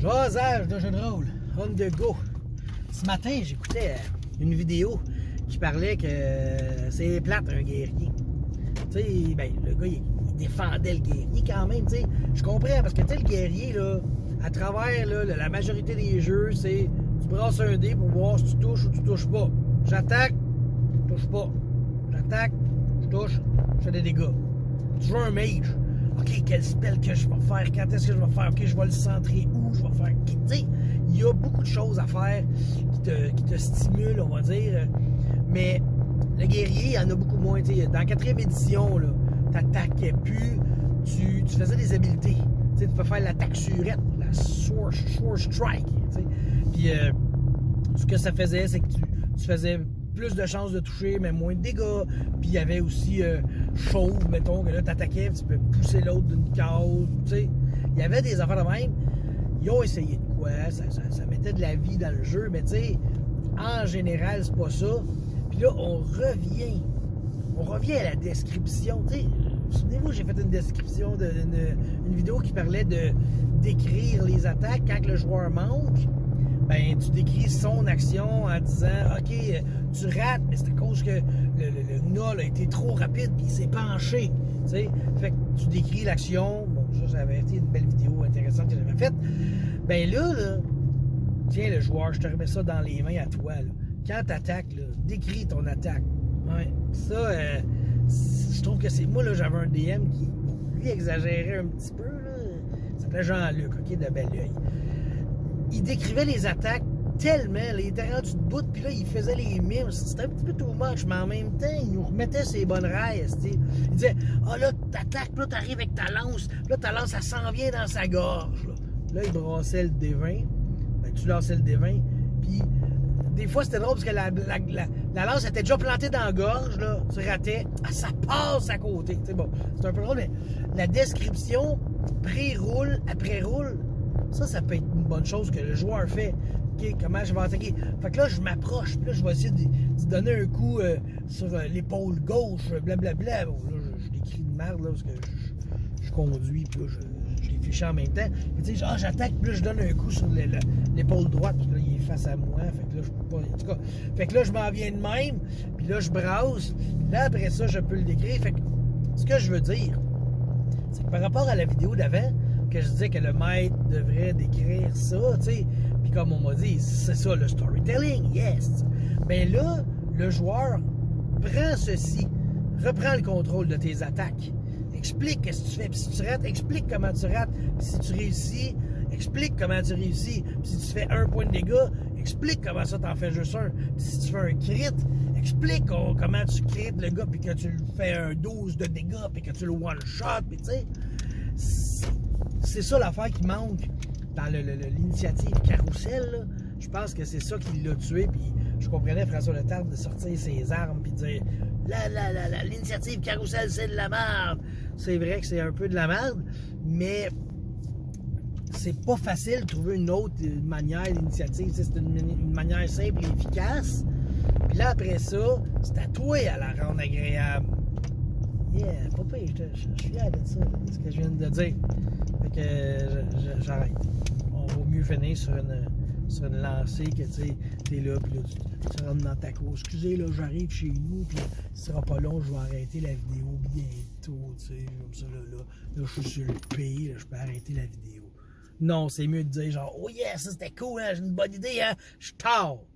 Jasage de jeu de rôle, on the go. Ce matin, j'écoutais une vidéo qui parlait que c'est plate un guerrier. Tu sais, ben, le gars, il défendait le guerrier quand même, tu sais. Je comprends, parce que tu sais, le guerrier, là, à travers là, la majorité des jeux, c'est tu brasses un dé pour voir si tu touches ou tu touches pas. J'attaque, je touche pas. J'attaque, je touche, je fais des dégâts. Tu joues un mage. OK, quel spell que je vais faire? Quand est-ce que je vais faire? OK, je vais le centrer où? Je vais faire... Tu sais, il y a beaucoup de choses à faire qui te stimulent, on va dire. Mais le guerrier, il y en a beaucoup moins. T'sais, dans la 4e édition, tu n'attaquais plus, tu faisais des habiletés. T'sais, tu peux faire l'attaque surette, la Sword Strike. Puis ce que ça faisait, c'est que tu faisais plus de chances de toucher, mais moins de dégâts. Puis il y avait aussi chauve, mettons, que là, tu attaquais, tu peux pousser l'autre d'une case. Il y avait des affaires de même. Ils ont essayé de quoi, ça mettait de la vie dans le jeu, mais tu sais, en général, c'est pas ça. Puis là, on revient à la description. Souvenez-vous, j'ai fait une description une vidéo qui parlait de décrire les attaques quand le joueur manque. Ben, tu décris son action en disant OK, tu rates, mais c'est à cause que le gnoll a été trop rapide et il s'est penché. T'sais? Fait que tu décris l'action. Bon, ça avait été une belle vidéo intéressante que j'avais faite. Ben là, tiens, le joueur, je te remets ça dans les mains à toi. Là. Quand tu attaques, décris ton attaque. Ouais. Ça, je trouve que c'est. Moi, là, j'avais un DM qui, bon, lui, exagérait un petit peu. Là. Ça s'appelait Jean-Luc, OK, de bel oeil. Il décrivait les attaques tellement, il était rendu de bout, puis là, il faisait les mimes. C'était un petit peu too much, mais en même temps, il nous remettait ses bonnes rails. Il disait, ah là, t'attaques, là, t'arrives avec ta lance, là, ta lance, elle s'en vient dans sa gorge. Là, il brassait le D20, ben, tu lançais le D20, puis des fois, c'était drôle, parce que la lance était déjà plantée dans la gorge, là, tu ratais, ça passe à côté. C'est bon, c'est un peu drôle, mais la description, pré-roule, après-roule, ça peut être une bonne chose que le joueur fait. Okay, comment je vais attaquer? Fait que là, je m'approche, puis là, je vais essayer de donner un coup sur l'épaule gauche, blablabla. Bon, là, je décris de merde, là, parce que je conduis, puis là, je les fiche en même temps. Tu sais, j'attaque, puis là, je donne un coup sur l'épaule droite, puis là, il est face à moi. Fait que là, je peux pas. En tout cas, fait que là, je m'en viens de même, puis là, je brasse. Là, après ça, je peux le décrire. Fait que ce que je veux dire, c'est que par rapport à la vidéo d'avant, que je disais que le maître devrait décrire ça, tu sais. Puis comme on m'a dit, c'est ça le storytelling, yes. Mais là, le joueur prend ceci, reprend le contrôle de tes attaques, explique ce que tu fais, puis si tu rates, explique comment tu rates, puis si tu réussis, explique comment tu réussis, puis si tu fais 1 point de dégâts, explique comment ça t'en fais juste un, puis si tu fais un crit, explique comment tu crites le gars, puis que tu le fais un 12 de dégâts, puis que tu le one-shot, puis tu sais. C'est ça l'affaire qui manque dans l'initiative Carousel. Là. Je pense que c'est ça qui l'a tué. Puis je comprenais François Letarte de sortir ses armes puis de dire l'initiative Carousel, c'est de la merde. C'est vrai que c'est un peu de la merde, mais c'est pas facile de trouver une autre manière d'initiative. C'est une manière simple et efficace. Puis là, après ça, c'est à toi à la rendre agréable. Yeah, papa, je suis fier de ça, de ce que je viens de dire. Fait que j'arrête. On vaut mieux finir sur une lancée que t'es là, puis là, tu rentres dans ta course. Excusez, là, j'arrive chez nous, puis ce sera pas long, je vais arrêter la vidéo bientôt, tu sais, comme ça, là, je suis sur le pays, là, je peux arrêter la vidéo. Non, c'est mieux de dire genre, oh yeah, ça c'était cool, hein, j'ai une bonne idée, hein, je tard.